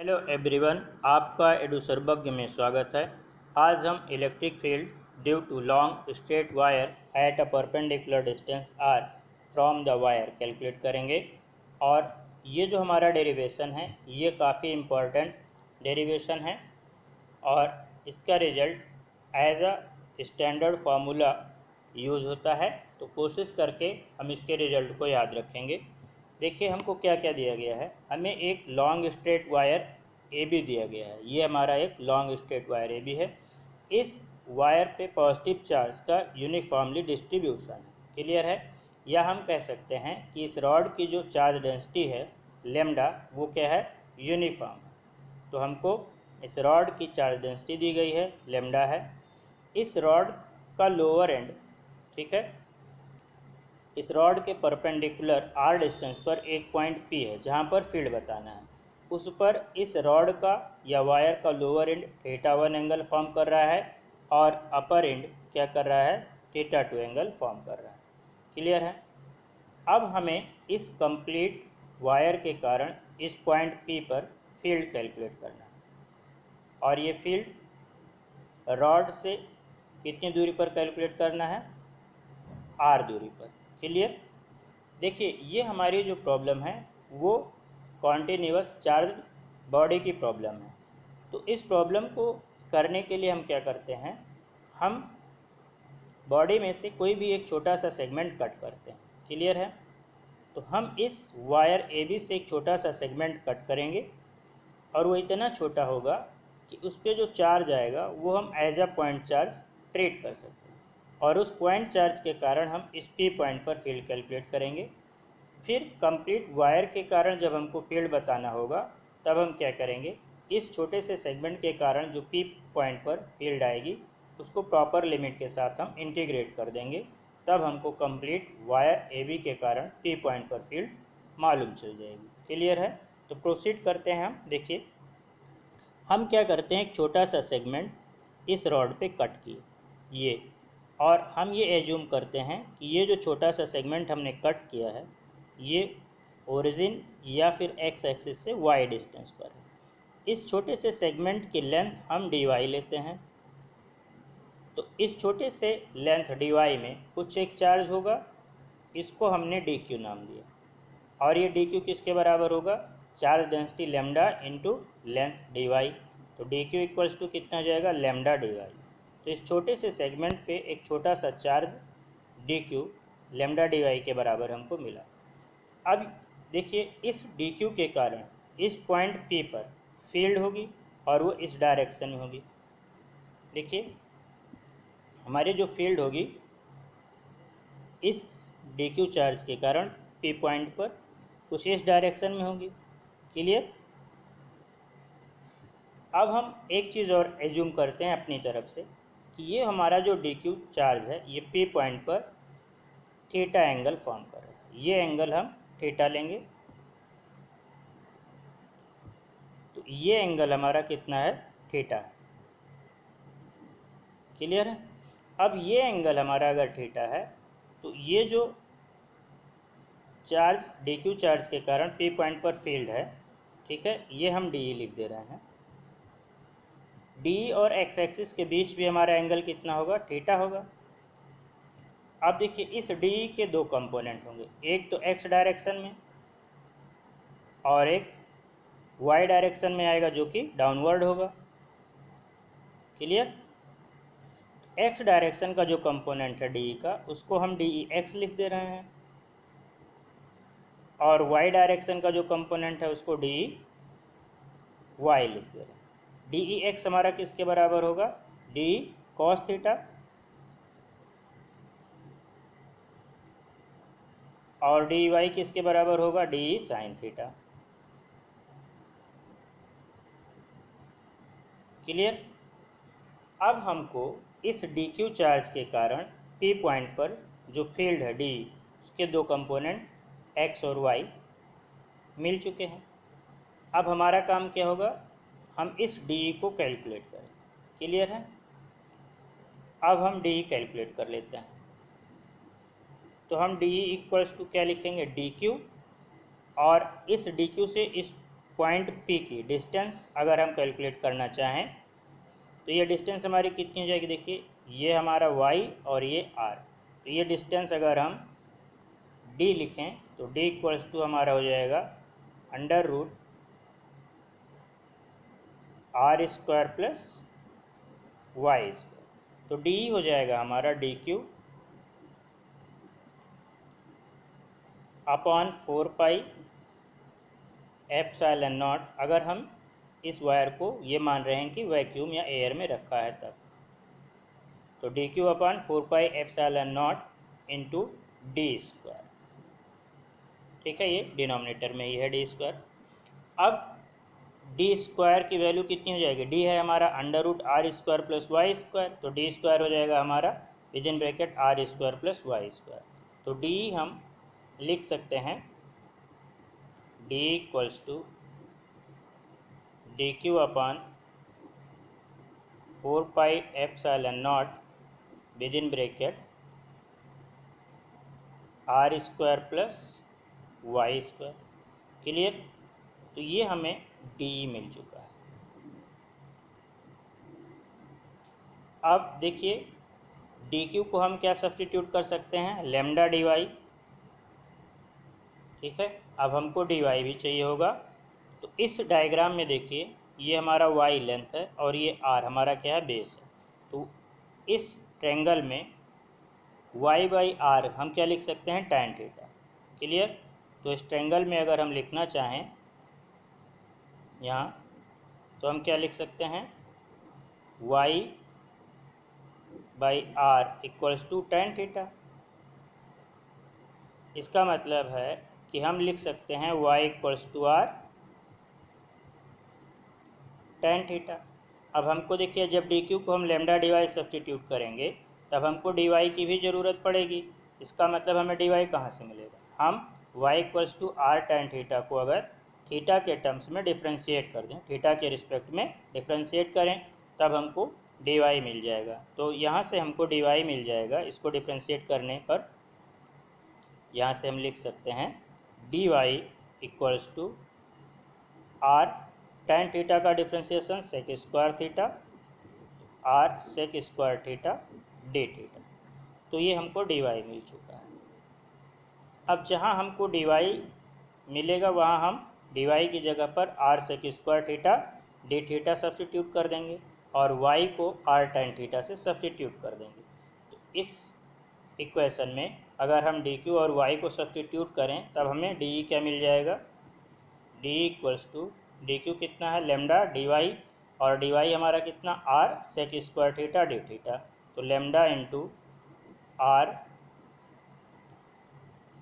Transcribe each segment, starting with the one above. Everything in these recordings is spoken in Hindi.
हेलो एवरीवन, आपका एडुसर्बग में स्वागत है। आज हम electric field due to long straight wire at a perpendicular distance r from the wire calculate करेंगे। और ये जो हमारा डेरिवेशन है ये काफ़ी इम्पोर्टेंट डेरिवेशन है और इसका result as a standard formula use होता है। तो कोशिश करके हम इसके रिजल्ट को याद रखेंगे। देखिए हमको क्या क्या दिया गया है। हमें एक long straight wire A B दिया गया है। ये हमारा एक long straight wire A B है। इस वायर पे पॉजिटिव चार्ज का यूनिफॉर्मली डिस्ट्रीब्यूशन है। क्लियर है। या हम कह सकते हैं कि इस रॉड की जो चार्ज डेंसिटी है लेमडा वो क्या है, यूनिफॉर्म है। तो हमको इस रॉड की चार्ज डेंसिटी दी गई है, लेमडा है। इस रॉड का लोअर एंड, ठीक है, इस रॉड के परपेंडिकुलर आर डिस्टेंस पर एक पॉइंट पी है जहाँ पर फील्ड बताना है। उस पर इस रॉड का या वायर का लोअर एंड θ1 एंगल फॉर्म कर रहा है और अपर एंड क्या कर रहा है, θ2 एंगल फॉर्म कर रहा है। क्लियर है। अब हमें इस कंप्लीट वायर के कारण इस पॉइंट पी पर फील्ड कैलकुलेट करना है। और ये फील्ड रॉड से कितनी दूरी पर कैलकुलेट करना है, आर दूरी पर। क्लियर। देखिए ये हमारी जो प्रॉब्लम है वो कॉन्टिन्यूअस चार्ज बॉडी की प्रॉब्लम है। तो इस प्रॉब्लम को करने के लिए हम क्या करते हैं, हम बॉडी में से कोई भी एक छोटा सा सेगमेंट कट करते हैं। क्लियर है। तो हम इस वायर ए बी से एक छोटा सा सेगमेंट कट करेंगे और वो इतना छोटा होगा कि उस पर जो चार्ज आएगा वो हम as a point charge treat कर सकते हैं। और उस पॉइंट चार्ज के कारण हम इस पी पॉइंट पर फील्ड कैलकुलेट करेंगे। फिर कंप्लीट वायर के कारण जब हमको फील्ड बताना होगा तब हम क्या करेंगे, इस छोटे से सेगमेंट के कारण जो पी पॉइंट पर फील्ड आएगी उसको प्रॉपर लिमिट के साथ हम इंटीग्रेट कर देंगे। तब हमको कंप्लीट वायर ए बी के कारण पी पॉइंट पर फील्ड मालूम चल जाएगी। क्लियर है। तो प्रोसीड करते हैं हम। देखिए हम क्या करते हैं, एक छोटा सा सेगमेंट इस रॉड पे कट किए ये, और हम ये एज्यूम करते हैं कि ये जो छोटा सा सेगमेंट हमने कट किया है ये ओरिजिन या फिर एक्स एक्सिस से वाई डिस्टेंस पर है। इस छोटे से सेगमेंट की लेंथ हम डी वाई लेते हैं। तो इस छोटे से लेंथ डी वाई में कुछ एक चार्ज होगा, इसको हमने डी क्यू नाम दिया। और ये डी क्यू किसके बराबर होगा, charge density lambda into length d y. तो डी क्यू इक्वल्स टू कितना हो जाएगा, लेमडा डी वाई। तो इस छोटे से सेगमेंट पे एक छोटा सा charge d q lambda d y के बराबर हमको मिला। अब देखिए इस डी क्यू के कारण इस पॉइंट पी पर फील्ड होगी और वो इस डायरेक्शन में होगी। देखिए हमारी जो फील्ड होगी इस डी क्यू चार्ज के कारण पी पॉइंट पर कुछ इस डायरेक्शन में होगी। क्लियर। अब हम एक चीज़ और एज्यूम करते हैं अपनी तरफ से कि ये हमारा जो डी क्यू चार्ज है ये पी पॉइंट पर थीटा एंगल फॉर्म कर रहा है। ये एंगल हम थीटा लेंगे। तो ये एंगल हमारा कितना है, थीटा है। क्लियर है। अब ये एंगल हमारा अगर थीटा है तो ये जो चार्ज डी क्यू चार्ज के कारण पी पॉइंट पर फील्ड है, ठीक है, ये हम डी लिख दे रहे हैं। डी और एक्स एक्सिस के बीच भी हमारा एंगल कितना होगा, थीटा होगा। अब देखिए इस डी के दो कंपोनेंट होंगे, एक तो एक्स डायरेक्शन में और एक वाई डायरेक्शन में आएगा जो कि डाउनवर्ड होगा। क्लियर। एक्स डायरेक्शन का जो कंपोनेंट है डी का उसको हम डी एक्स लिख दे रहे हैं और वाई डायरेक्शन का जो कंपोनेंट है उसको डी वाई लिख दे रहे हैं। डी एक्स हमारा किसके बराबर होगा, डी कॉस थीटा, और डी वाई किसके बराबर होगा, डी साइन थीटा। क्लियर। अब हमको इस डी क्यू चार्ज के कारण पी पॉइंट पर जो फील्ड है डी उसके दो कंपोनेंट एक्स और वाई मिल चुके हैं। अब हमारा काम क्या होगा, हम इस डी को कैलकुलेट करें। क्लियर है। अब हम डी कैलकुलेट कर लेते हैं। तो हम डी इक्वल्स टू क्या लिखेंगे, डी क्यू, और इस डी क्यू से इस पॉइंट P की डिस्टेंस अगर हम कैलकुलेट करना चाहें तो ये डिस्टेंस हमारी कितनी हो जाएगी। देखिए ये हमारा y और ये r, तो ये डिस्टेंस अगर हम d लिखें तो d इक्वल्स टू हमारा हो जाएगा under root r square plus y square. तो d हो जाएगा हमारा dq upon 4 pi epsilon naught, अगर हम इस वायर को ये मान रहे हैं कि वैक्यूम या एयर में रखा है तब। तो dq upon 4 pi epsilon naught into d square, ठीक है, ये डिनोमिनेटर में ही है डी स्क्वायर। अब डी स्क्वायर की वैल्यू कितनी हो जाएगी, डी है हमारा under root r square plus y square, तो डी स्क्वायर हो जाएगा हमारा within bracket r square plus y square. तो डी हम लिख सकते हैं d equals to d q upon 4 pi epsilon naught within bracket r square plus y square. Clear. तो ये हमें डी मिल चुका है। अब देखिए डी क्यू को हम क्या सब्स्टिट्यूट कर सकते हैं, लेमडा डी वाई, ठीक है। अब हमको डी वाई भी चाहिए होगा। तो इस डायग्राम में देखिए ये हमारा वाई लेंथ है और ये आर हमारा क्या है, बेस है। तो इस ट्रेंगल में वाई बाई आर हम क्या लिख सकते हैं, टैन थीटा। क्लियर। तो इस ट्रेंगल में अगर हम लिखना चाहें यहाँ, तो हम क्या लिख सकते हैं, y by r equals to tan theta. इसका मतलब है कि हम लिख सकते हैं y equals to r tan theta. अब हमको देखिए जब डी क्यू को हम लेमडा डी वाई सब्सटीट्यूट करेंगे तब हमको डी वाई की भी ज़रूरत पड़ेगी। इसका मतलब हमें डी वाई कहाँ से मिलेगा, हम y equals to r tan theta को अगर थीटा के टर्म्स में डिफ्रेंशिएट कर दें, थीटा के रिस्पेक्ट में डिफ्रेंशिएट करें, तब हमको डी वाई मिल जाएगा। तो यहाँ से हमको डी वाई मिल जाएगा। इसको डिफ्रेंशिएट करने पर यहाँ से हम लिख सकते हैं d y equals to r tan theta का differentiation sec square theta r sec square theta d theta. तो ये हमको डी वाई मिल चुका है। अब जहाँ हमको डी वाई मिलेगा वहाँ हम डी वाई की जगह पर r sec square theta d theta substitute कर देंगे और वाई को आर टैन थीटा से सब्सटीट्यूट कर देंगे। तो इस इक्वेशन में अगर हम डी क्यू और वाई को सब्सटीट्यूट करें तब हमें डी क्या मिल जाएगा, d equals to d q कितना है लेमडा डी वाई और डी वाई हमारा कितना r sec square theta d theta. तो lambda into r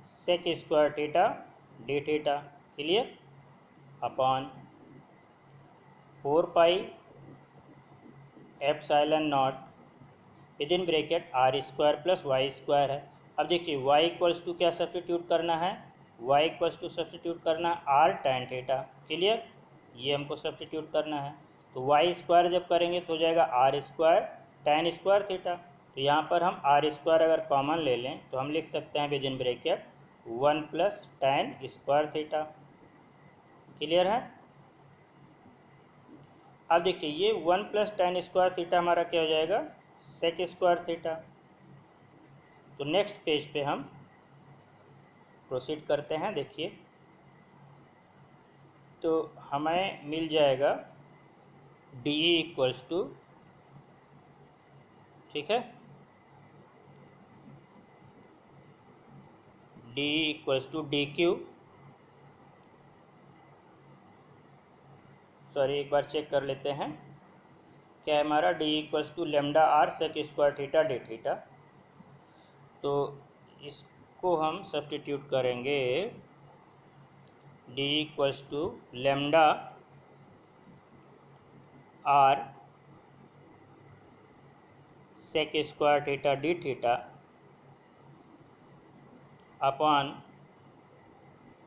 sec square theta d theta. Clear. Upon 4 pi epsilon naught within bracket r square plus y square है। अब देखिए y इक्वल्स टू क्या सब्सटीट्यूट करना है, y इक्वल्स टू सब्सटीट्यूट करना है आर टैन थीटा। क्लियर। ये हमको सब्सटीट्यूट करना है। तो y स्क्वायर जब करेंगे तो हो जाएगा r square tan square theta. तो यहाँ पर हम आर स्क्वायर अगर कॉमन ले लें तो हम लिख सकते हैं with in bracket 1 plus tan square theta. Clear है। अब देखिए ये 1 प्लस टैन स्क्वायर थीटा हमारा क्या हो जाएगा, सेक स्क्वायर थीटा। तो नेक्स्ट पेज पे हम प्रोसीड करते हैं। देखिए तो हमें मिल जाएगा डी इक्वल्स टू, ठीक है, d equals to d q, sorry एक बार चेक कर लेते हैं क्या है हमारा, d equals to lambda r sec square theta d theta. तो इसको हम सब्सटीट्यूट करेंगे d equals to lambda r sec square theta d theta upon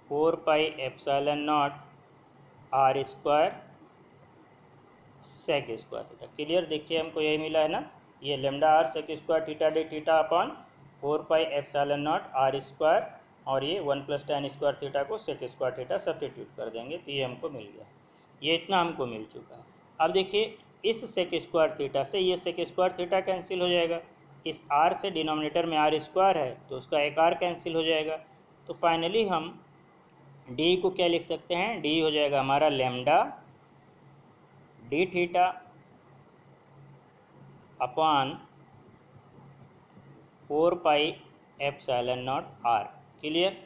4 pi epsilon naught r square sec square theta. Clear. देखिए हमको यही मिला है ना, ये lambda r sec square theta d theta upon 4 pi epsilon naught r square और ये 1 + tan² थीटा को sec² थीटा सब्सटीट्यूट कर देंगे तो ये हमको मिल गया। ये इतना हमको मिल चुका है। अब देखिए इस sec² थीटा से ये sec² थीटा कैंसिल हो जाएगा, इस r से डिनोमिनेटर में r² है तो उसका एक r कैंसिल हो जाएगा। तो फाइनली हम डी को क्या लिख सकते हैं, डी हो जाएगा हमारा lambda d theta upon 4πε0 r। Clear.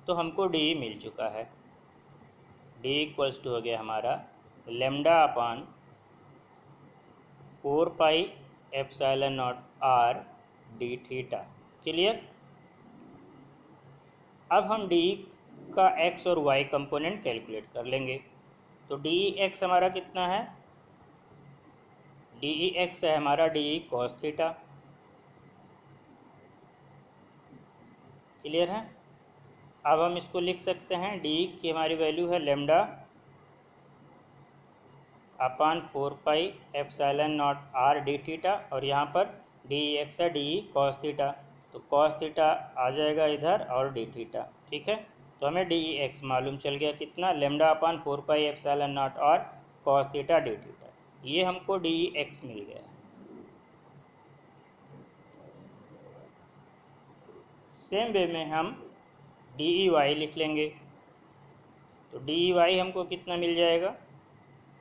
तो हमको डी मिल चुका है। डी इक्वल्स टू हो गया हमारा lambda upon 4πε0 r d theta. Clear. अब हम डी का एक्स और वाई कंपोनेंट कैलकुलेट कर लेंगे। तो डी एक्स हमारा कितना है, डी एक्स है हमारा डी कॉस थीटा। क्लियर है। अब हम इसको लिख सकते हैं, डी की हमारी वैल्यू है lambda upon 4πε0 r d theta और यहाँ पर डी एक्स है डी कॉस थीटा, तो कॉस थीटा आ जाएगा इधर और डी थीटा। ठीक है। तो हमें डी एक्स मालूम चल गया कितना, लैम्डा अपॉन 4πε0 और कॉस थीटा डी थीटा। ये हमको डी एक्स मिल गया। सेम वे में हम डी वाई लिख लेंगे। तो डी वाई हमको कितना मिल जाएगा,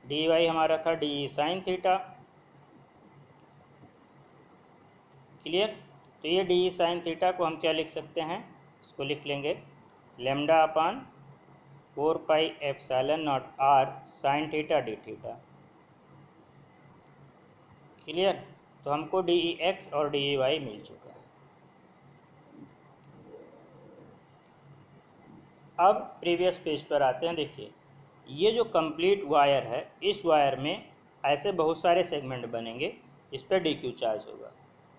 डी वाई हमारा था डी साइन थीटा। क्लियर। तो ये डी साइन थीटा को हम क्या लिख सकते हैं, इसको लिख लेंगे lambda upon 4πε0 r sine theta d theta. Clear. तो हमको डी एक्स और डी वाई मिल चुका है। अब प्रीवियस पेज पर आते हैं। देखिए ये जो कंप्लीट वायर है, इस वायर में ऐसे बहुत सारे सेगमेंट बनेंगे इस पर डी क्यू चार्ज होगा,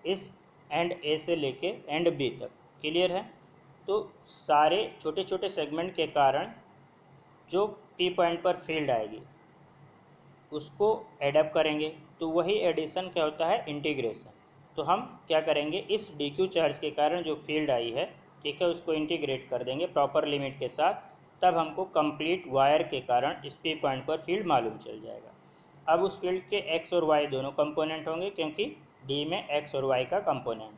इस एंड ए से लेके एंड बी तक। क्लियर है। तो सारे छोटे छोटे सेगमेंट के कारण जो पी पॉइंट पर फील्ड आएगी उसको एडअप करेंगे, तो वही एडिशन क्या होता है, इंटीग्रेशन। तो हम क्या करेंगे, इस डी क्यू चार्ज के कारण जो फील्ड आई है, ठीक है, उसको इंटीग्रेट कर देंगे प्रॉपर लिमिट के साथ, तब हमको कंप्लीट वायर के कारण इस पी पॉइंट पर फील्ड मालूम चल जाएगा। अब उस फील्ड के एक्स और वाई दोनों कंपोनेंट होंगे क्योंकि डी में एक्स और वाई का कंपोनेंट है।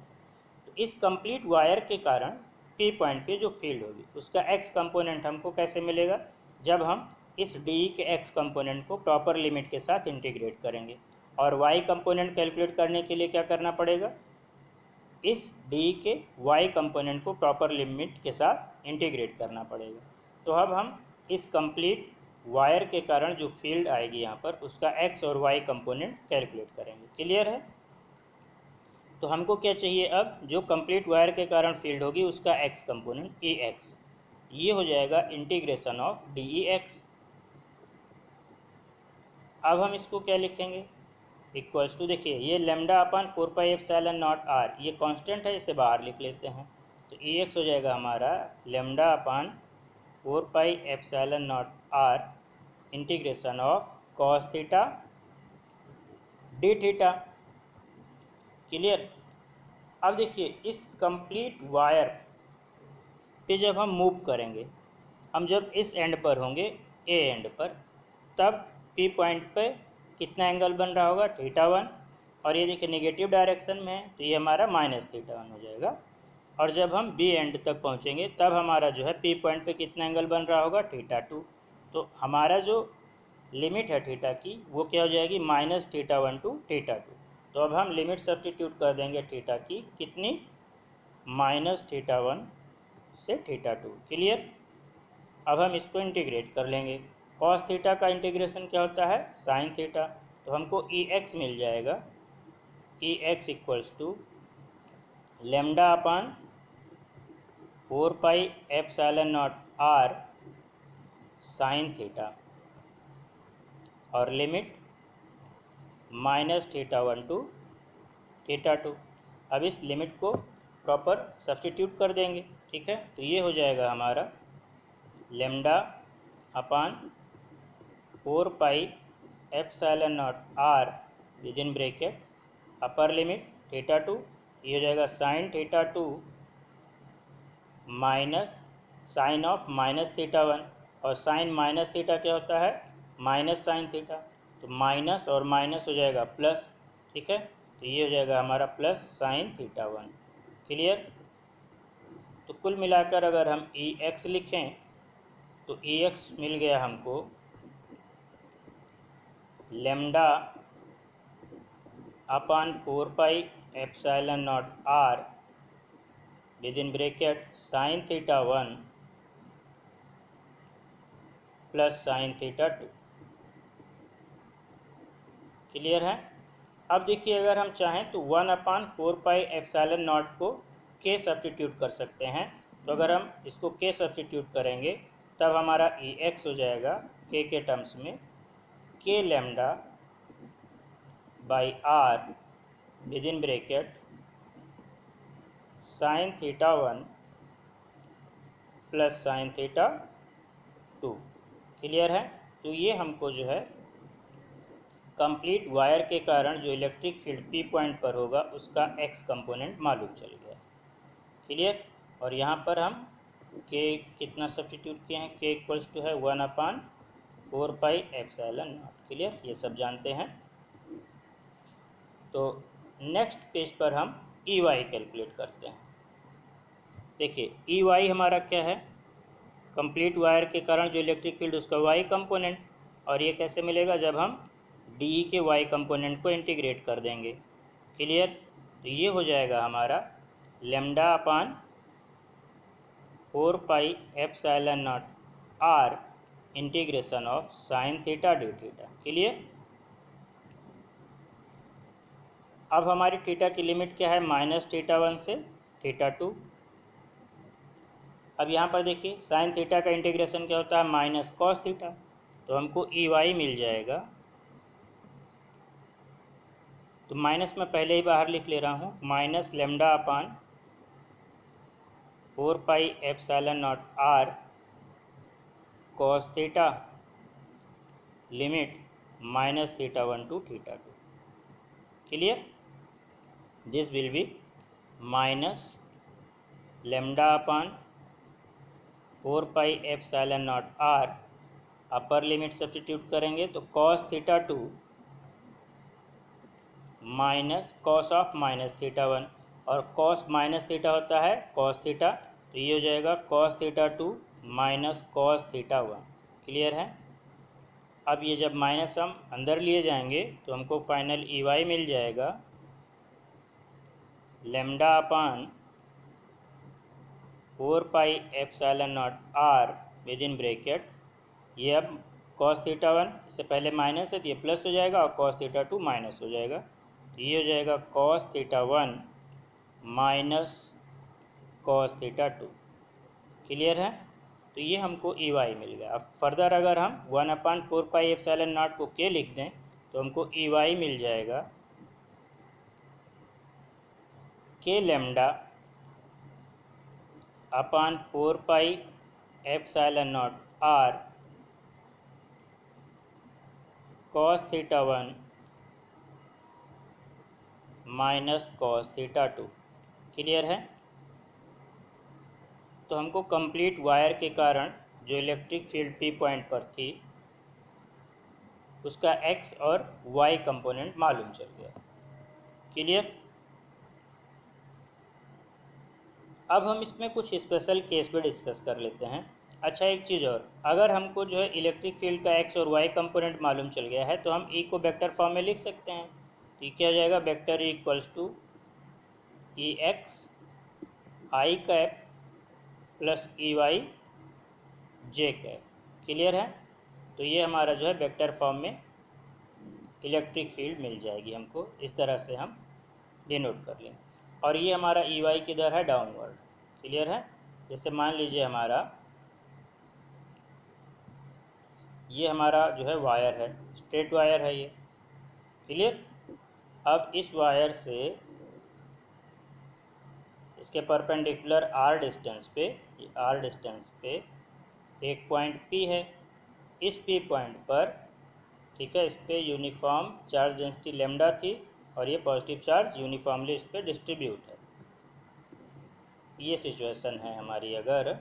तो इस कंप्लीट वायर के कारण पी पॉइंट पे जो फील्ड होगी उसका एक्स कंपोनेंट हमको कैसे मिलेगा, जब हम इस डी के एक्स कंपोनेंट को प्रॉपर लिमिट के साथ इंटीग्रेट करेंगे। और वाई कंपोनेंट कैलकुलेट करने के लिए क्या करना पड़ेगा, इस डी के वाई कंपोनेंट को प्रॉपर लिमिट के साथ इंटीग्रेट करना पड़ेगा। तो अब हम इस कंप्लीट वायर के कारण जो फील्ड आएगी यहाँ पर उसका एक्स और वाई कंपोनेंट कैलकुलेट करेंगे। क्लियर है। तो हमको क्या चाहिए, अब जो कंप्लीट वायर के कारण फील्ड होगी उसका एक्स कंपोनेंट ई एक्स, ये हो जाएगा integration of D E x. अब हम इसको क्या लिखेंगे, इक्वल्स टू, देखिए ये लैम्डा अपन 4πε0 r ये कांस्टेंट है, इसे बाहर लिख लेते हैं। तो ई एक्स हो जाएगा हमारा lambda upon 4πε0 r integration of cos theta d theta. Clear. अब देखिए इस कंप्लीट वायर पे जब हम मूव करेंगे, हम जब इस एंड पर होंगे ए एंड पर, तब पी पॉइंट पे कितना एंगल बन रहा होगा, θ1। और ये देखिए नेगेटिव डायरेक्शन में है तो ये हमारा -θ1 हो जाएगा। और जब हम बी एंड तक पहुँचेंगे तब हमारा जो है पी पॉइंट पे कितना एंगल बन रहा होगा, θ2। तो हमारा जो लिमिट है थीटा की वो क्या हो जाएगी, -θ1 टू θ2। तो अब हम लिमिट सब्सटीट्यूट कर देंगे थीटा की, कितनी, -θ1 से θ2। क्लियर। अब हम इसको इंटीग्रेट कर लेंगे। कॉस थीटा का इंटीग्रेशन क्या होता है, साइन थीटा। तो हमको ई एक्स मिल जाएगा, E x equals to lambda upon 4πε0 r sine theta और लिमिट -θ1 टू θ2। अब इस लिमिट को प्रॉपर सब्सटीट्यूट कर देंगे। ठीक है। तो ये हो जाएगा हमारा lambda upon 4πε0 r within bracket upper limit θ2, ये हो जाएगा sine θ2 minus sine of minus theta 1, और साइन माइनस थीटा क्या होता है, माइनस साइन थीटा, तो माइनस और माइनस हो जाएगा प्लस, ठीक है, तो ये हो जाएगा हमारा प्लस साइन थीटा 1। क्लियर। तो कुल मिलाकर अगर हम ई एक्स लिखें तो ई एक्स मिल गया हमको lambda upon 4 pi epsilon naught r within bracket sine theta 1 plus sine theta 2। Clear है। अब देखिए अगर हम चाहें तो 1/4 पाई एप्सिलॉन नॉट को के सब्सटीट्यूट कर सकते हैं। तो अगर हम इसको के सब्सटीट्यूट करेंगे तब हमारा ई एक्स हो जाएगा के टर्म्स में k lambda by r within bracket sine theta 1 plus sine theta 2। Clear है। तो ये हमको जो है कंप्लीट वायर के कारण जो इलेक्ट्रिक फील्ड पी पॉइंट पर होगा उसका एक्स कंपोनेंट मालूम चल गया। क्लियर। और यहाँ पर हम के कितना सब्सटीट्यूट किए हैं, के इक्वल्स टू है 1/4 पाई एप्सिलॉन नॉट। क्लियर, ये सब जानते हैं। तो नेक्स्ट पेज पर हम ई वाई कैलकुलेट करते हैं। देखिए ई वाई हमारा क्या है, कंप्लीट वायर के कारण जो इलेक्ट्रिक फील्ड उसका वाई कंपोनेंट, और ये कैसे मिलेगा जब हम डी के वाई कंपोनेंट को इंटीग्रेट कर देंगे। क्लियर। तो ये हो जाएगा हमारा lambda upon 4 pi epsilon naught r integration of sine theta d theta. Clear. अब हमारी थीटा की लिमिट क्या है, माइनस थीटा 1 से थीटा 2। अब यहाँ पर देखिए साइन थीटा का इंटीग्रेशन क्या होता है, माइनस कॉस थीटा, तो हमको ई वाई मिल जाएगा। तो माइनस में पहले ही बाहर लिख ले रहा हूँ, minus lambda upon 4 pi epsilon naught r cos theta limit minus theta 1 to theta 2। Clear. This will be minus lambda upon 4 pi epsilon naught r, upper limit substitute करेंगे तो cos theta 2 minus cos of minus theta 1, और कॉस माइनस थीटा होता है कॉस थीटा, तो ये हो जाएगा cos theta 2 minus cos theta 1। Clear है। अब ये जब माइनस हम अंदर लिए जाएंगे तो हमको फाइनल ई वाई मिल जाएगा lambda upon 4 pi epsilon naught r within bracket, ये अब कॉस थीटा 1 इससे पहले माइनस है तो ये प्लस हो जाएगा और कॉस थीटा 2 माइनस हो जाएगा, तो ये हो जाएगा cos theta 1 minus cos theta 2। Clear है। तो ये हमको ई वाई मिल गया। अब फर्दर अगर हम 1/4 पाई एप्सिलॉन नॉट को के लिख दें तो हमको ई वाई मिल जाएगा k lambda upon 4 pi epsilon naught r cos theta 1 minus cos theta 2। Clear है। तो हमको कंप्लीट वायर के कारण जो इलेक्ट्रिक फील्ड पी पॉइंट पर थी उसका एक्स और वाई कंपोनेंट मालूम चल गया। क्लियर। अब हम इसमें कुछ स्पेशल केस भी डिस्कस कर लेते हैं। अच्छा एक चीज़ और, अगर हमको जो है इलेक्ट्रिक फील्ड का एक्स और वाई कंपोनेंट मालूम चल गया है तो हम ई को वेक्टर फॉर्म में लिख सकते हैं। तो क्या हो जाएगा, vector E equals to E x i cap plus E y j cap. Clear है। तो ये हमारा जो है वेक्टर फॉर्म में इलेक्ट्रिक फील्ड मिल जाएगी हमको, इस तरह से हम डिनोट कर लें। और ये हमारा ई वाई किधर है, डाउनवर्ड। क्लियर है। जैसे मान लीजिए ये हमारा जो है वायर है, स्ट्रेट वायर है ये। क्लियर। अब इस वायर से इसके परपेंडिकुलर आर डिस्टेंस पे एक पॉइंट पी है। इस पी पॉइंट पर, ठीक है, इस पर यूनिफॉर्म चार्ज डेंसिटी लेमडा थी और ये पॉजिटिव चार्ज यूनिफॉर्मली इस पर डिस्ट्रीब्यूट है। ये सिचुएशन है हमारी। अगर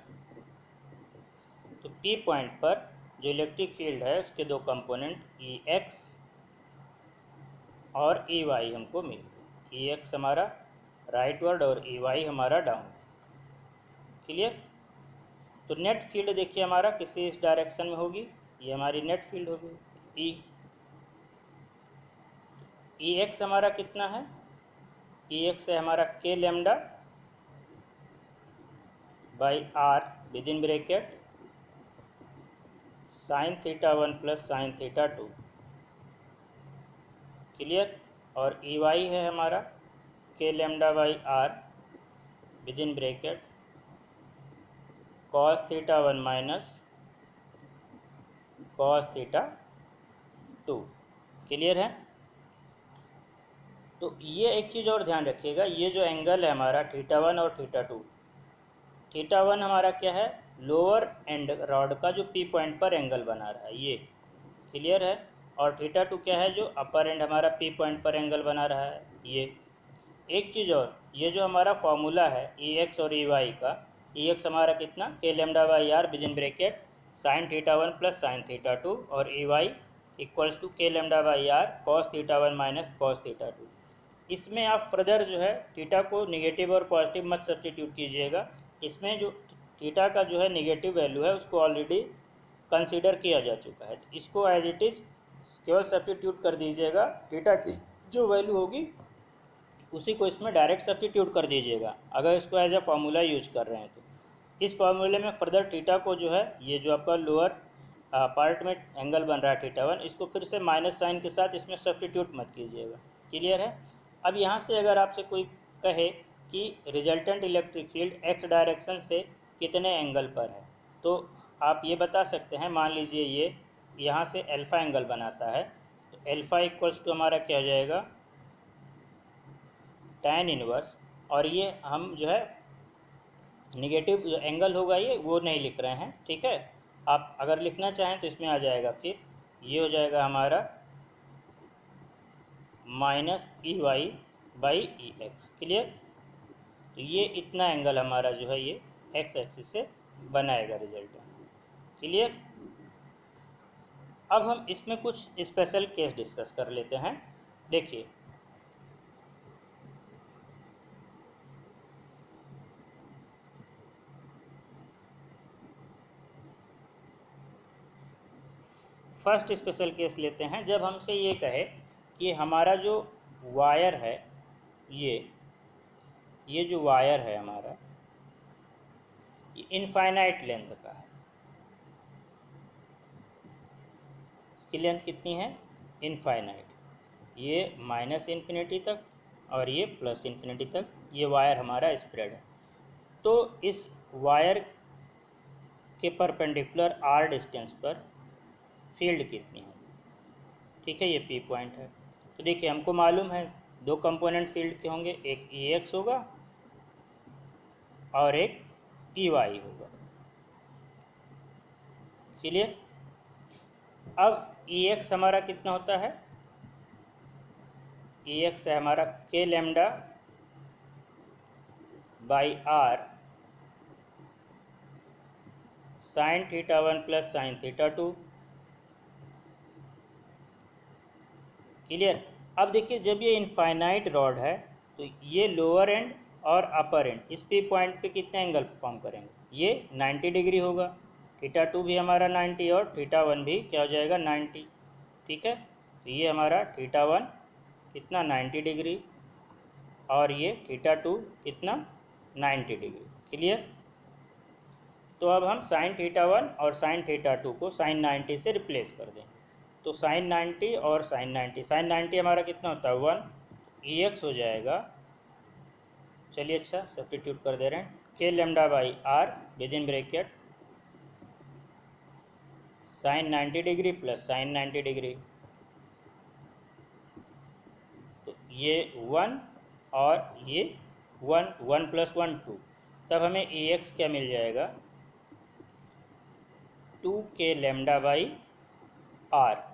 तो पी पॉइंट पर जो इलेक्ट्रिक फील्ड है उसके दो कंपोनेंट ई एक्स और ई वाई हमको मिल गए। ई एक्स हमारा राइटवर्ड और ई वाई हमारा डाउन। क्लियर। तो नेट फील्ड देखिए हमारा किसी इस डायरेक्शन में होगी, ये हमारी नेट फील्ड होगी ई एक्स हमारा कितना है, ई एक्स है हमारा k lambda by r within bracket sine theta 1 plus sine theta 2। Clear. और ई वाई है हमारा k lambda by r within bracket cos theta 1 minus cos theta 2। Clear है। तो ये एक चीज़ और ध्यान रखिएगा, ये जो एंगल है हमारा थीटा 1 और थीटा 2, थीटा 1 हमारा क्या है, लोअर एंड रॉड का जो पी पॉइंट पर एंगल बना रहा है ये। क्लियर है। और थीटा 2 क्या है, जो अपर एंड हमारा पी पॉइंट पर एंगल बना रहा है ये। एक चीज़ और, ये जो हमारा फॉर्मूला है ई एक्स और ई वाई का, ई एक्स हमारा कितना k lambda by r within bracket sine theta 1 plus sine theta 2 और E y equals to k lambda by r cos theta 1 minus cos theta 2। इसमें आप फर्दर जो है थीटा को निगेटिव और पॉजिटिव मत सब्स्टिट्यूट कीजिएगा। इसमें जो थीटा का जो है निगेटिव वैल्यू है उसको ऑलरेडी कंसीडर किया जा चुका है, इसको एज इट इज़ केवल सब्स्टिट्यूट कर दीजिएगा। थीटा की जो वैल्यू होगी उसी को इसमें डायरेक्ट सब्स्टिट्यूट कर दीजिएगा अगर इसको एज ए फार्मूला यूज कर रहे हैं तो। इस फार्मूले में फर्दर थीटा को जो है, ये जो आपका लोअर पार्ट में एंगल बन रहा है थीटा 1, इसको फिर से माइनस साइन के साथ इसमें सब्स्टिट्यूट मत कीजिएगा। क्लियर है। अब यहाँ से अगर आपसे कोई कहे कि resultant electric field x direction से कितने एंगल पर है, तो आप ये बता सकते हैं, मान लीजिए ये यहाँ से अल्फ़ा एंगल बनाता है, तो अल्फ़ा इक्वल्स टू हमारा क्या हो जाएगा, tan इनवर्स। और ये हम जो है निगेटिव जो एंगल होगा ये वो नहीं लिख रहे हैं, ठीक है। आप अगर लिखना चाहें तो इसमें आ जाएगा, फिर ये हो जाएगा हमारा minus E y by E x. Clear. तो ये इतना एंगल हमारा जो है ये एक्स एक्सिस से बनाएगा रिजल्ट। क्लियर। अब हम इसमें कुछ स्पेशल केस डिस्कस कर लेते हैं। देखिए फर्स्ट स्पेशल केस लेते हैं, जब हमसे ये कहे कि हमारा जो वायर है ये जो वायर है हमारा ये इनफाइनाइट लेंथ का है। इसकी लेंथ कितनी है, इनफाइनाइट। ये माइनस इन्फिनिटी तक और ये प्लस इन्फिनिटी तक ये वायर हमारा स्प्रेड है। तो इस वायर के परपेंडिकुलर आर डिस्टेंस पर फील्ड कितनी है, ठीक है, ये पी पॉइंट है। तो देखिए हमको मालूम है दो कंपोनेंट फील्ड के होंगे, एक ई एक्स होगा और एक ई वाई होगा। क्लियर। अब ई एक्स हमारा कितना होता है, ई एक्स है हमारा k lambda by r sine theta 1 plus sine theta 2। Clear. अब देखिए जब ये इनफाइनाइट रॉड है तो ये लोअर एंड और अपर एंड इस पी पॉइंट पे कितने एंगल फॉर्म करेंगे, ये 90 डिग्री होगा। थीटा 2 भी हमारा 90 और थीटा 1 भी क्या हो जाएगा 90। ठीक है। तो ये हमारा थीटा 1 कितना 90 डिग्री और ये थीटा 2 कितना 90 डिग्री। क्लियर। तो अब हम साइन थीटा 1 और साइन थीटा 2 को साइन 90 से रिप्लेस कर दें। तो साइन 90 और साइन 90, साइन 90 हमारा कितना होता है 1, ई एक्स हो जाएगा, चलिए अच्छा सब्स्टिट्यूट कर दे रहे हैं, k lambda by r within bracket sine 90 degree plus sine 90 degree. तो ये 1 और ये 1, 1 प्लस 1 2, तब हमें ई एक्स क्या मिल जाएगा 2 के लेमडा बाई आर।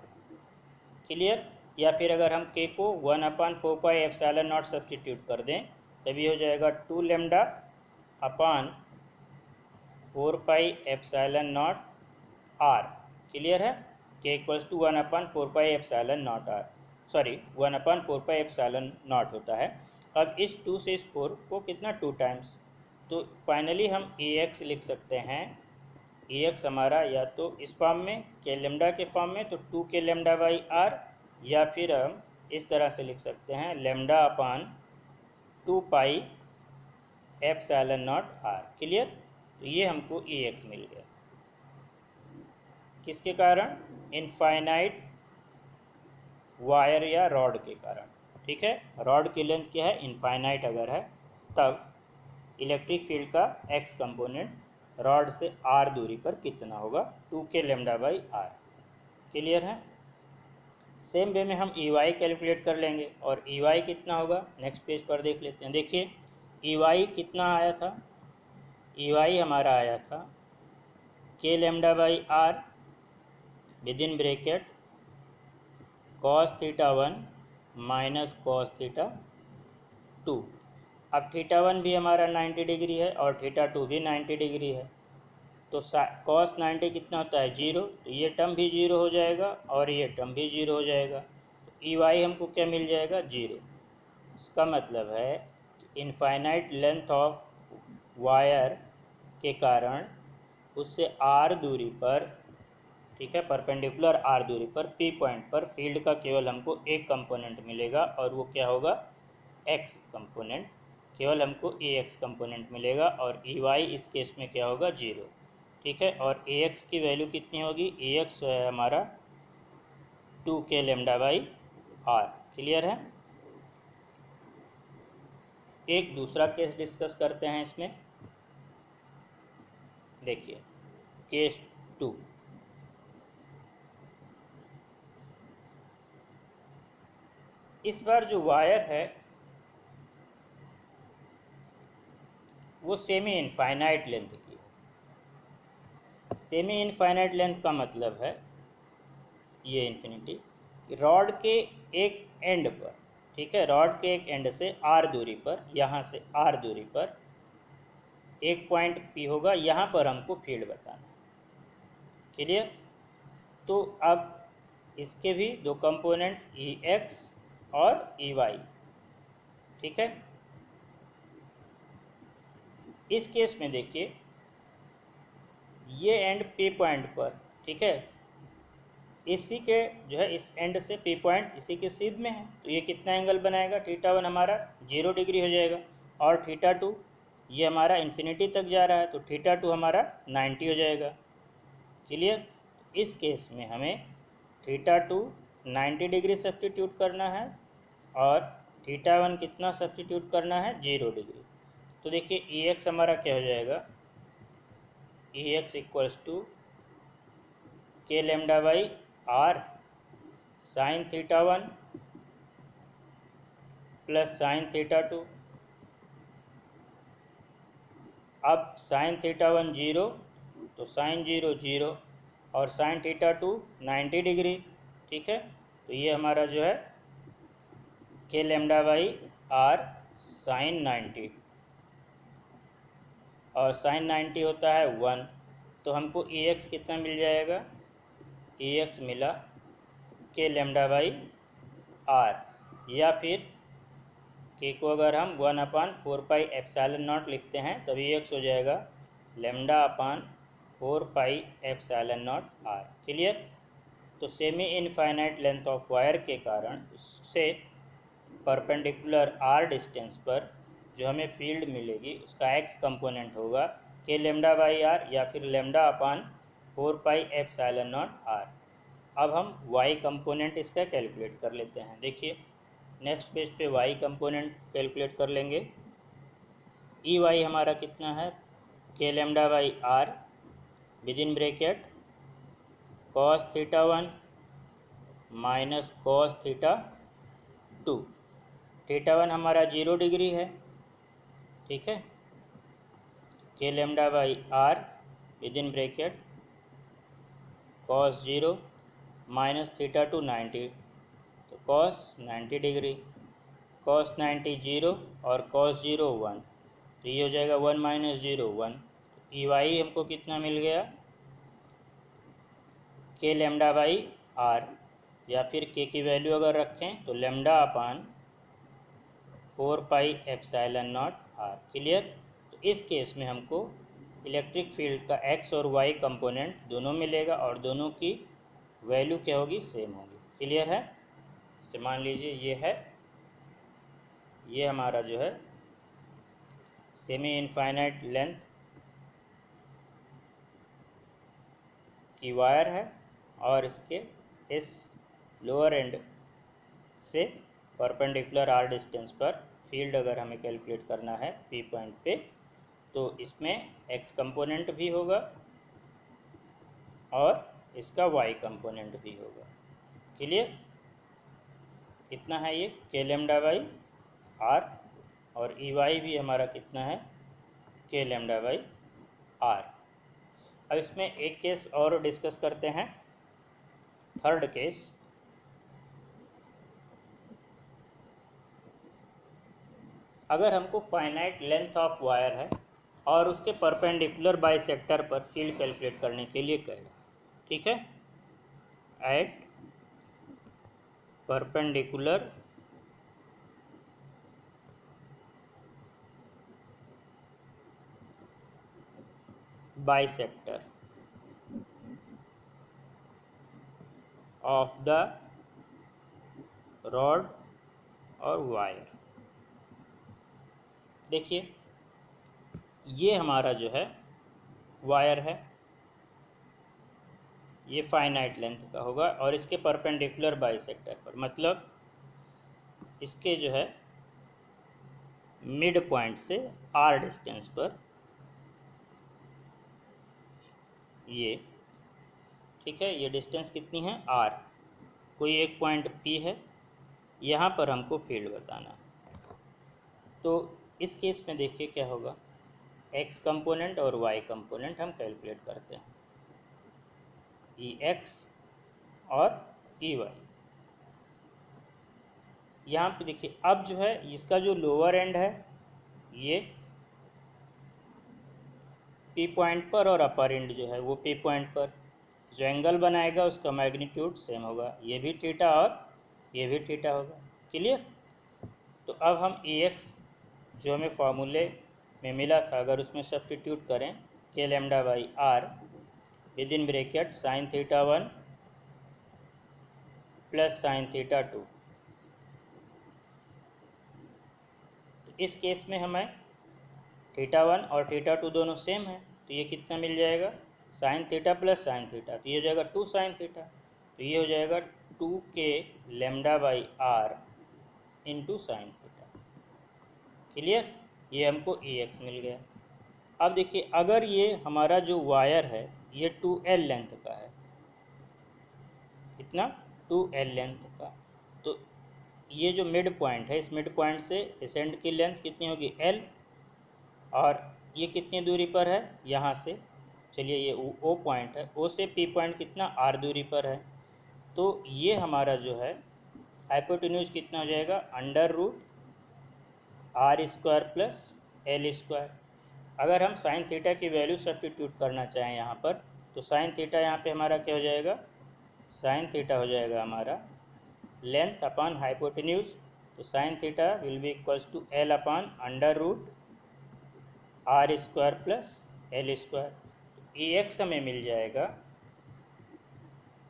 क्लियर। या फिर अगर हम के को 1/4 पाई एप्सिलॉन नॉट सब्स्टिट्यूट कर दें तभी हो जाएगा 2 lambda upon 4 pi epsilon naught r. Clear है? K equals to 1/4πε0 r, sorry 1/4πε0 होता है। अब इस 2 से इस 4 को कितना 2 टाइम्स, तो फाइनली हम ए एक्स लिख सकते हैं। ए एक्स हमारा या तो इस फॉर्म में के लेमडा के फॉर्म में, तो 2 के लेमडा बाई आर, या फिर हम इस तरह से लिख सकते हैं लेमडा अपान 2πε0 आर। क्लियर? तो ये हमको ए एक्स मिल गया। किसके कारण? इनफाइनाइट वायर या रॉड के कारण। ठीक है, रॉड की लेंथ क्या है? इनफाइनाइट अगर है तब इलेक्ट्रिक फील्ड का एक्स कंपोनेंट रॉड से आर दूरी पर कितना होगा? 2 के लेमडा बाई आर। क्लियर है? सेम वे में हम ई वाई कैलकुलेट कर लेंगे, और ई वाई कितना होगा नेक्स्ट पेज पर देख लेते हैं। देखिए ई वाई कितना आया था? ई वाई हमारा आया था k lambda by r within bracket cos theta 1 minus cos theta 2। अब थीटा 1 भी हमारा 90 डिग्री है और थीटा 2 भी 90 डिग्री है, तो कॉस 90 कितना होता है? 0, तो ये टर्म भी 0 हो जाएगा और ये टर्म भी 0 हो जाएगा। तो ई वाई हमको क्या मिल जाएगा? 0। इसका मतलब है इनफाइनाइट लेंथ ऑफ वायर के कारण उससे आर दूरी पर, ठीक है, परपेंडिकुलर आर दूरी पर पी पॉइंट पर फील्ड का केवल हमको एक कंपोनेंट मिलेगा, और वो क्या होगा? X component. केवल हमको ए एक्स कंपोनेंट मिलेगा, और ई वाई इस केस में क्या होगा? 0। ठीक है, और ए एक्स की वैल्यू कितनी होगी? ए एक्स है हमारा 2 के लेमडा बाई आर। क्लियर है? एक दूसरा केस डिस्कस करते हैं इसमें। देखिए केस 2। इस बार जो वायर है वो सेमी इनफाइनाइट लेंथ की है। सेमी इनफाइनाइट लेंथ का मतलब है ये इन्फिनिटी, रॉड के एक एंड पर, ठीक है, रॉड के एक एंड से आर दूरी पर, यहाँ से आर दूरी पर एक पॉइंट पी होगा, यहाँ पर हमको फील्ड बताना है। क्लियर? तो अब इसके भी दो कंपोनेंट ई एक्स और ई वाई। ठीक है, इस केस में देखिए ये एंड पी पॉइंट पर, ठीक है, इसी के जो है इस एंड से पी पॉइंट इसी के सीध में है, तो ये कितना एंगल बनाएगा? थीटा 1 हमारा 0 डिग्री हो जाएगा, और थीटा 2 ये हमारा इन्फिनिटी तक जा रहा है, तो थीटा 2 हमारा 90 हो जाएगा। क्लियर? इस केस में हमें थीटा 2 90 डिग्री सब्सटीट्यूट करना है, और थीटा 1 कितना सब्सटीट्यूट करना है? 0 डिग्री। तो देखिए ई एक्स हमारा क्या हो जाएगा? E x equals to k lambda by r sine theta 1 plus sine theta 2। अब साइन थीटा 1 0, तो साइन 0 0, और साइन थीटा 2 90 डिग्री। ठीक है, तो ये हमारा जो है k lambda by r sign 90, और साइन 90 होता है 1, तो हमको ए एक्स कितना मिल जाएगा? ए एक्स मिला के लेमडा बाई आर, या फिर के को अगर हम 1/4πε0 लिखते हैं तब ए एक्स हो जाएगा लेमडा अपान 4πε0 आर। क्लियर? तो semi infinite length of wire के कारण उससे परपेंडिकुलर आर डिस्टेंस पर जो हमें फील्ड मिलेगी उसका एक्स कंपोनेंट होगा के लेमडा बाई आर, या फिर लेमडा अपान 4πε0 आर। अब हम वाई कंपोनेंट इसका कैलकुलेट कर लेते हैं। देखिए नेक्स्ट पेज पे वाई कंपोनेंट कैलकुलेट कर लेंगे। ई वाई हमारा कितना है? K lambda by r within bracket cos theta 1 minus cos theta 2। Theta 1 हमारा 0 डिग्री है, ठीक है, k lambda by r within bracket cos 0 minus theta 2 90, तो कॉस 90 डिग्री, कॉस 90 0 और कॉस 0 1, तो ये हो जाएगा 1 माइनस 0 1। ई वाई हमको कितना मिल गया? के लेमडा बाई आर, या फिर के की वैल्यू अगर रखें तो lambda upon 4 pi epsilon naught r. Clear. तो इस केस में हमको इलेक्ट्रिक फील्ड का एक्स और वाई कंपोनेंट दोनों मिलेगा और दोनों की वैल्यू क्या होगी, सेम होगी। क्लियर है। जैसे मान लीजिए ये हमारा जो है सेमी इनफाइनाइट लेंथ की वायर है और इसके इस लोअर एंड से परपेंडिकुलर आर डिस्टेंस पर फील्ड अगर हमें कैलकुलेट करना है पी पॉइंट पे, तो इसमें एक्स कंपोनेंट भी होगा और इसका वाई कंपोनेंट भी होगा। क्लियर। कितना है ये, के लेमडा बाई आर, और ई वाई भी हमारा कितना है, के लेमडा बाई आर। अब इसमें एक केस और डिस्कस करते हैं, थर्ड केस। अगर हमको फाइनाइट लेंथ ऑफ वायर है और उसके परपेंडिकुलर बाइसेक्टर पर फील्ड कैलकुलेट करने के लिए कहेगा, ठीक है, at perpendicular bisector of the rod और वायर। देखिए ये हमारा जो है वायर है, ये फाइनाइट लेंथ का होगा और इसके परपेंडिकुलर बाइसेक्टर पर, मतलब इसके जो है मिड पॉइंट से आर डिस्टेंस पर ये, ठीक है, ये डिस्टेंस कितनी है, आर, कोई एक पॉइंट पी है, यहाँ पर हमको फील्ड बताना है। तो इस केस में देखिए क्या होगा, एक्स कंपोनेंट और वाई कंपोनेंट हम कैलकुलेट करते हैं, ई एक्स और ई वाई। यहाँ पे देखिए अब जो है इसका जो लोअर एंड है ये पी पॉइंट पर और अपर एंड जो है वो पी पॉइंट पर, जो एंगल बनाएगा उसका मैग्नीट्यूड सेम होगा, ये भी थीटा और ये भी थीटा होगा। क्लियर। तो अब हम ई एक्स जो हमें फार्मूले में मिला था अगर उसमें सब्स्टिट्यूट करें, k lambda by r within bracket sine theta 1 plus sine theta 2। इस केस में हमें थीटा 1 और थीटा 2 दोनों सेम है, तो ये कितना मिल जाएगा, sine theta plus sine theta, तो ये हो जाएगा 2 साइन थीटा, तो ये हो जाएगा 2 के lambda by r into sine theta. Clear. ये हमको ई एक्स मिल गया। अब देखिए अगर ये हमारा जो वायर है ये 2L लेंथ का है, कितना, 2L लेंथ का, तो ये जो मिड पॉइंट है इस मिड पॉइंट से इस एंड की लेंथ कितनी होगी, L, और ये कितनी दूरी पर है यहाँ से, चलिए ये ओ पॉइंट है, ओ से पी पॉइंट कितना, आर दूरी पर है, तो ये हमारा जो है हाइपोटेन्यूज कितना हो जाएगा, under root r square plus l square. अगर हम साइन थीटा की वैल्यू सब्स्टिट्यूट करना चाहें यहाँ पर, तो साइन थीटा यहाँ पे हमारा क्या हो जाएगा, साइन थीटा हो जाएगा हमारा लेंथ अपॉन हाइपोटेन्यूज, तो sine theta will be equals to l upon under root r square plus l square. E x हमें मिल जाएगा,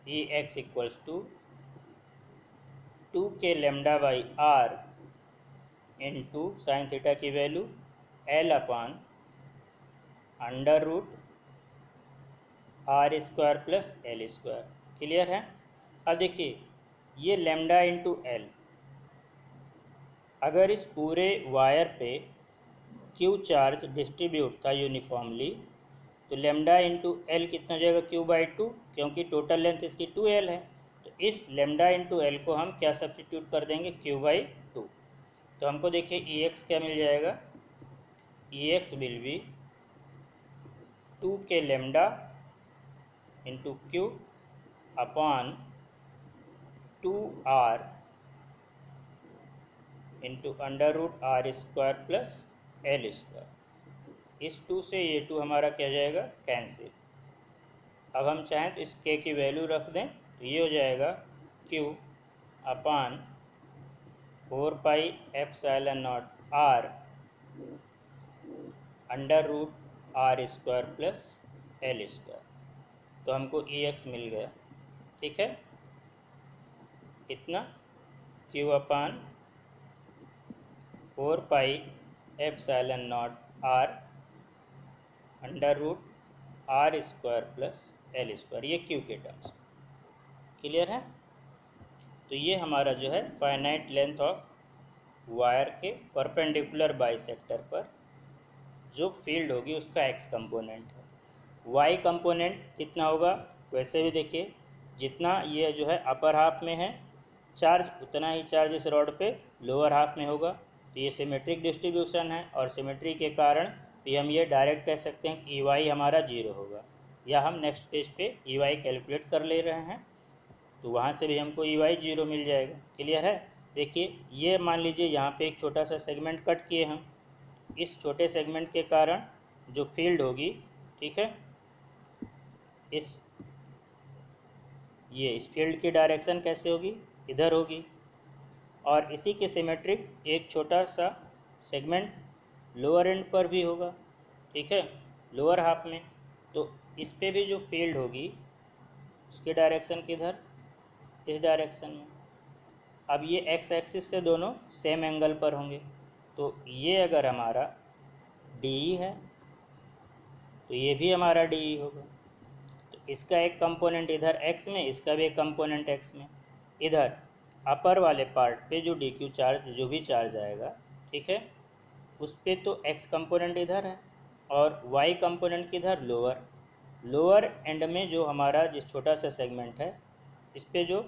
ई एक्स इक्वल्स टू 2 के lambda by r into sine theta की value l upon under root r square plus l square. Clear है। अब देखिए ये लेमडा इंटू एल, अगर इस पूरे वायर पे क्यू चार्ज डिस्ट्रीब्यूट था यूनिफॉर्मली, तो लेमडा इंटू एल कितना हो जाएगा, क्यू बाई 2, क्योंकि टोटल लेंथ इसकी 2L है, तो इस लेमडा इंटू एल को हम क्या सब्स्टिट्यूट कर देंगे, क्यू बाई 2। तो हमको देखिए ई एक्स क्या मिल जाएगा, ई एक्स विल बी 2 के lambda into q upon 2R into under root r square plus l square. इस 2 से ये 2 हमारा क्या जाएगा, कैंसिल, अब हम चाहें तो इस के की वैल्यू रख दें तो ये हो जाएगा q upon 4πε0r under root r square plus l square. तो हमको Ex मिल गया, ठीक है। कितना? q upon 4πε0r under root r square plus l square, ये q के टर्म्स। क्लियर है? तो ये हमारा जो है फाइनाइट लेंथ ऑफ वायर के परपेंडिकुलर बाइसेक्टर पर जो फील्ड होगी उसका x कंपोनेंट है। y कंपोनेंट कितना होगा? वैसे भी देखिए, जितना ये जो है अपर हाफ में है चार्ज, उतना ही चार्ज इस रॉड पे लोअर हाफ में होगा। तो ये सिमेट्रिक डिस्ट्रीब्यूशन है और सिमेट्री के कारण भी हम ये डायरेक्ट कह सकते हैं कि EY हमारा 0 होगा। या हम नेक्स्ट पेज पे EY कैलकुलेट कर ले रहे हैं तो वहाँ से भी हमको EY 0 मिल जाएगा। क्लियर है? देखिए, ये मान लीजिए यहाँ पे एक छोटा सा सेगमेंट कट किए हम, इस छोटे सेगमेंट के कारण जो फील्ड होगी, ठीक है, इस फील्ड की डायरेक्शन कैसे होगी? इधर होगी। और इसी के सिमेट्रिक एक छोटा सा सेगमेंट लोअर एंड पर भी होगा, ठीक है, लोअर हाफ में। तो इस पे भी जो फील्ड होगी उसकी डायरेक्शन किधर? इस डायरेक्शन में। अब ये एक्स एक्सिस से दोनों सेम एंगल पर होंगे। तो ये अगर हमारा DE है तो ये भी हमारा DE होगा। तो इसका एक कंपोनेंट इधर x में, इसका भी एक कंपोनेंट x में। इधर अपर वाले पार्ट पे जो DQ चार्ज, जो भी चार्ज आएगा, ठीक है, उस पे तो x कंपोनेंट इधर है और y कंपोनेंट किधर? लोअर। लोअर एंड में जो हमारा जिस छोटा सा सेगमेंट है, इस पे जो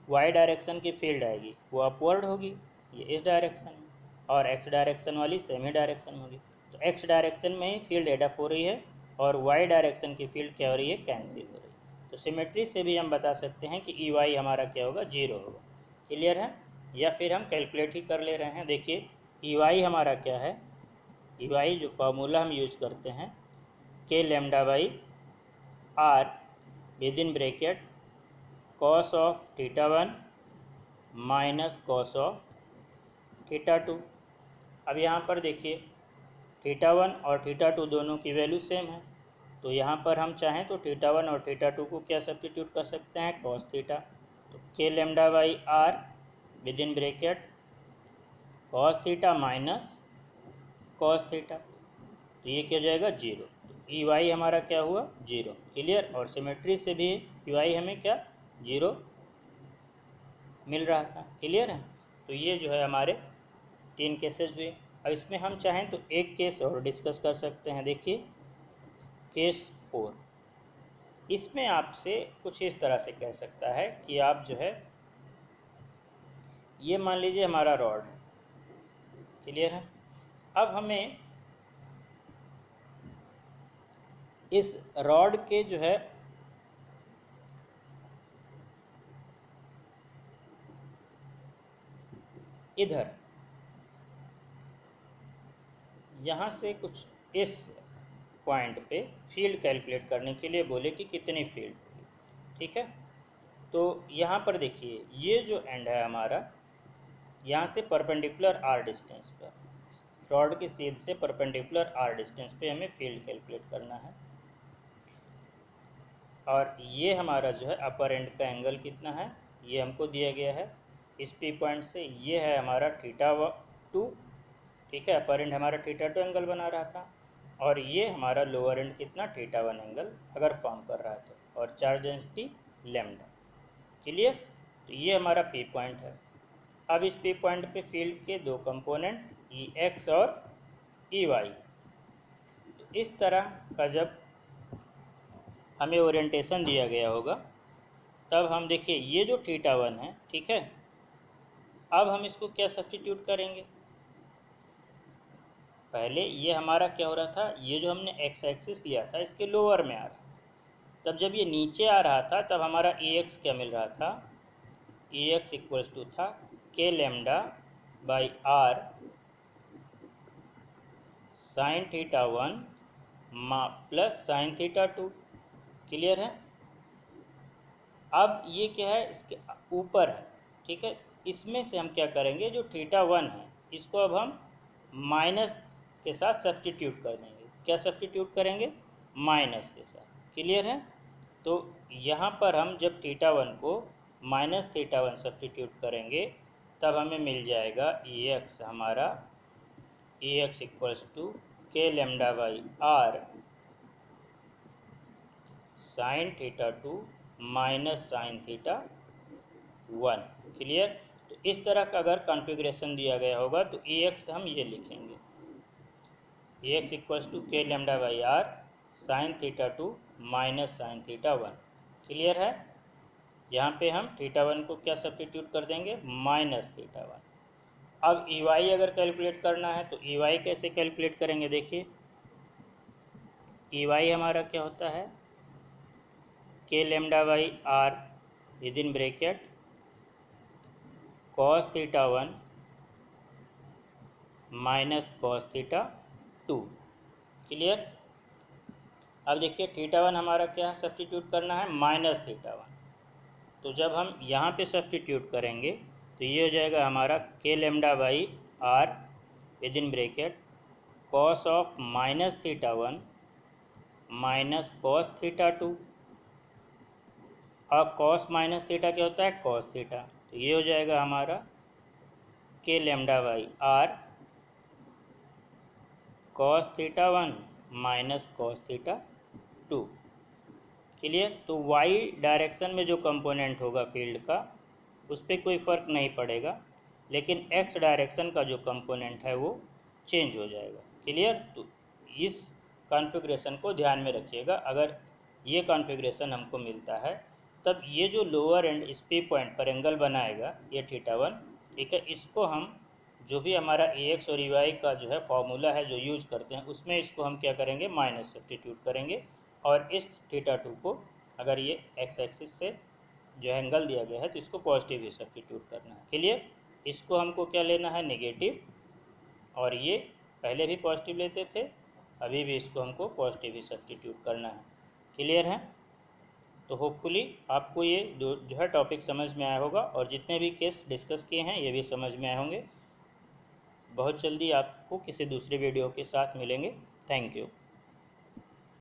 y डायरेक्शन की फील्ड आएगी वो अपवर्ड होगी, ये इस डायरेक्शन में, और x डायरेक्शन वाली सेम ही डायरेक्शन में होगी। तो x डायरेक्शन में ही फील्ड एड अप हो रही है और y डायरेक्शन की फील्ड क्या हो रही है? कैंसिल हो रही है। तो सिमेट्री से भी हम बता सकते हैं कि EY हमारा क्या होगा? 0 होगा। क्लियर है? या फिर हम कैलकुलेट ही कर ले रहे हैं। देखिए, EY हमारा क्या है? EY जो फार्मूला हम यूज करते हैं, k lambda by r within bracket cos of θ1 minus cos of θ2। अब यहाँ पर देखिए, θ1 और θ2 दोनों की वैल्यू सेम है, तो यहाँ पर हम चाहें तो θ1 और θ2 को क्या सब्स्टिट्यूट कर सकते हैं? cos theta. तो k lambda by r within bracket cos theta minus cos theta, तो ये क्या हो जाएगा? 0। तो EY हमारा क्या हुआ? 0। क्लियर? और सिमेट्री से भी EY हमें क्या? 0 मिल रहा था। क्लियर है? तो ये जो है हमारे 3 केसेस हुए। अब इसमें हम चाहें तो एक केस और डिस्कस कर सकते हैं। देखिए, केस 4, इसमें आपसे कुछ इस तरह से कह सकता है कि आप जो है, ये मान लीजिए हमारा रॉड है। क्लियर है? अब हमें इस रॉड के जो है इधर यहाँ से कुछ इस पॉइंट पे फील्ड कैलकुलेट करने के लिए बोले कि कितनी फील्ड होगी, ठीक है। तो यहाँ पर देखिए, ये जो एंड है हमारा, यहाँ से परपेंडिकुलर आर डिस्टेंस पर, रॉड की सीध से परपेंडिकुलर आर डिस्टेंस पे हमें फील्ड कैलकुलेट करना है। और ये हमारा जो है अपर एंड का एंगल कितना है, ये हमको दिया गया है इस पी पॉइंट से। ये है हमारा θ2, ठीक है, अपर एंड हमारा θ2 एंगल बना रहा था, और ये हमारा लोअर एंड कितना? θ1 एंगल अगर फॉर्म कर रहा था, और चार्ज डेंसिटी लैम्डा। क्लियर? तो ये हमारा पी पॉइंट है। अब इस पी पॉइंट पे फील्ड के दो कंपोनेंट Ex और Ey। तो इस तरह का जब हमें ओरिएंटेशन दिया गया होगा, तब हम देखिए ये जो θ1 है, ठीक है, अब हम इसको क्या सब्स्टिट्यूट करेंगे? पहले ये हमारा क्या हो रहा था? ये जो हमने एक्स एक्सिस लिया था इसके लोअर में आ रहा था, तब जब ये नीचे आ रहा था तब हमारा Ex क्या मिल रहा था? Ex इक्वल्स टू था k lambda by r sine θ1 plus sine θ2। Clear है। अब ये क्या है, इसके ऊपर है, ठीक है। इसमें से हम क्या करेंगे, जो θ1 है इसको अब हम माइनस के साथ सब्सटीट्यूट कर देंगे। क्या सब्सटीट्यूट करेंगे, माइनस के साथ। क्लियर है। तो यहाँ पर हम जब θ1 को माइनस θ1 सब्सटीट्यूट करेंगे तब हमें मिल जाएगा Ex हमारा, Ex equals to k lambda by r sine θ2 minus sine θ1। Clear. तो इस तरह का अगर कॉन्फ़िगरेशन दिया गया होगा तो Ex हम ये लिखेंगे, Ex equals to k lambda by r sine θ2 minus sine θ1। Clear है। यहाँ पे हम θ1 को क्या सब्सटीट्यूट कर देंगे, माइनस θ1। अब Ey अगर कैलकुलेट करना है तो Ey कैसे कैलकुलेट करेंगे, देखिए Ey हमारा क्या होता है, k lambda by r within bracket cos θ1 minus cos θ2। Clear. अब देखिए θ1 हमारा क्या है, सब्सटीट्यूट करना है माइनस θ1। तो जब हम यहाँ पे सब्सटीट्यूट करेंगे तो ये हो जाएगा हमारा k lambda by r within bracket cos of minus θ1 minus cos θ2। और कॉस माइनस थीटा क्या होता है, कॉस थीटा। तो ये हो जाएगा हमारा k lambda by r cos θ1 minus cos θ2। Clear. तो y डायरेक्शन में जो कंपोनेंट होगा फील्ड का उस पर कोई फ़र्क नहीं पड़ेगा, लेकिन x डायरेक्शन का जो कंपोनेंट है वो चेंज हो जाएगा। क्लियर। तो इस कॉन्फ़िगरेशन को ध्यान में रखिएगा। अगर ये कॉन्फ़िगरेशन हमको मिलता है तब ये जो लोअर एंड इस पी पॉइंट पर एंगल बनाएगा ये θ1, ठीक है, इसको हम जो भी हमारा Ax और Ey का जो है फॉर्मूला है जो यूज करते हैं उसमें इसको हम क्या करेंगे, माइनस सब्सटीट्यूट करेंगे। और इस θ2 को अगर ये x एक्सिस से जो एंगल दिया गया है तो इसको पॉजिटिव ही सब्सटीट्यूट करना है। क्लियर। इसको हमको क्या लेना है, नेगेटिव, और ये पहले भी पॉजिटिव लेते थे, अभी भी इसको हमको पॉजिटिव ही सब्सटीट्यूट करना है। क्लियर है। तो होपफुली आपको ये जो है टॉपिक समझ में आया होगा और जितने भी केस डिस्कस किए हैं ये भी समझ में आए होंगे। बहुत जल्दी आपको किसी दूसरे वीडियो के साथ मिलेंगे। Thank you.